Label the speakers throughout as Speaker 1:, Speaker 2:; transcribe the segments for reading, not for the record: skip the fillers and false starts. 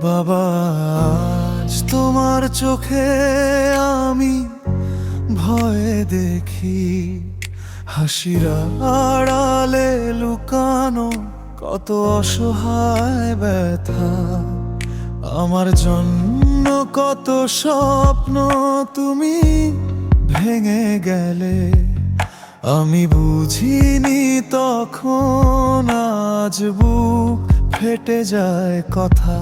Speaker 1: বাবা, আজ তোমার চোখে আমি ভয়ে দেখি, হাসির আড়ালে লুকানো কত অসহায় ব্যথা। আমার জন্য কত স্বপ্ন তুমি ভেঙে গেলে, আমি বুঝিনি তখন, আজ বুক ফেটে যায় কথা।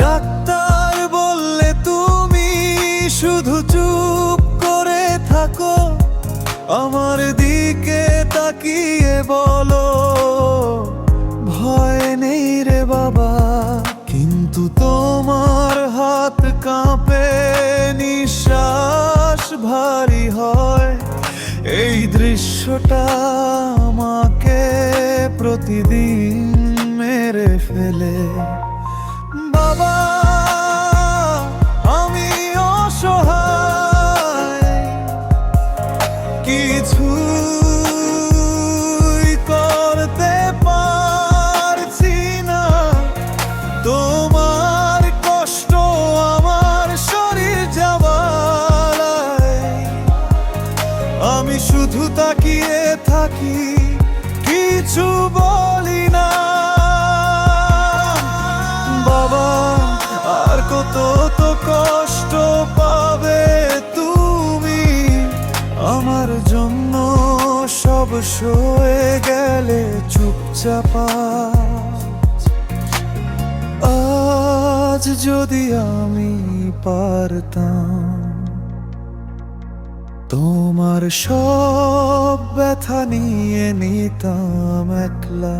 Speaker 1: ডাক্তার বললে তুমি শুধু চুপ করে থাকো, আমার দিকে তাকিয়ে বলো ভয় নেই রে বাবা। কিন্তু তোমার হাত কাঁপে, নিঃশ্বাস ভারী হয়, এই দৃশ্যটা আমাকে প্রতিদিন মেরে ফেলে। বাবা, আমি অসহায়, কিছুই করতে পারছি না। তোমার কষ্ট আমার শরীর জ্বালায়, আমি শুধু তাকিয়ে থাকি, কিছু বলি না। বাবা, আর কত তো কষ্ট পাবে তুমি আমার জন্য, সব সয়ে গেলে চুপচাপ। আজ যদি আমি পারতাম তোমার সব ব্যথা নিয়ে নিতাম একলা।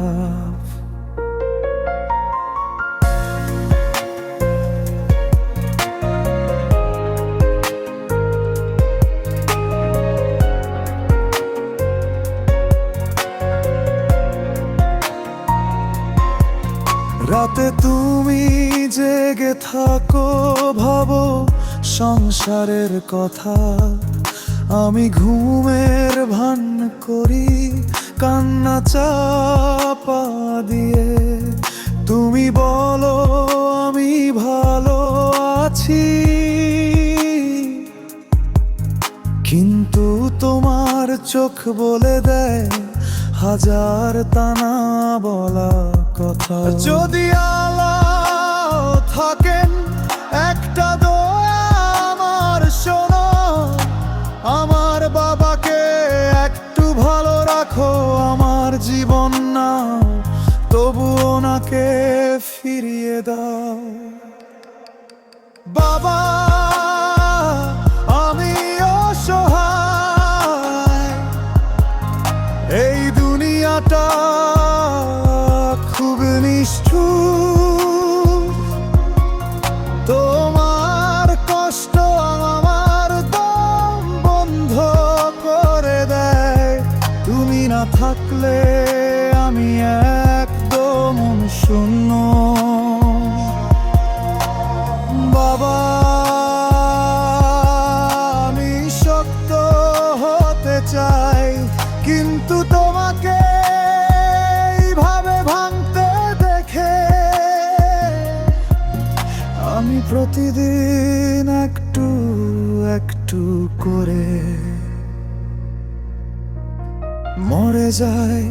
Speaker 1: রাতে তুমি জেগে থাকো, ভাবো সংসারের কথা, আমি ঘুমের ভান করি কান্না চাপা দিয়ে। তুমি বলো আমি ভালো আছি, কিন্তু তোমার চোখ বলে দেয় হাজার তানা বলা কথা। যদি আল্লাহ থাকেন একটা দোয়া আমার শোনো, আমার বাবাকে একটু ভালো রাখো, আমার জীবন না তবু ওনাকে ফিরিয়ে দাও। বাবা, আমি অসহায়, এই দুনিয়াটা খুব নিষ্ঠুর, তোমার কষ্ট আমার দম বন্ধ করে দেয়। তুমি না থাকলে আমি একদম শূন্য। বাবা, আমি শক্ত হতে চাই, কিন্তু তোমাকে এইভাবে ভাঙতে দেখে আমি প্রতিদিন একটু একটু করে মরে যাই।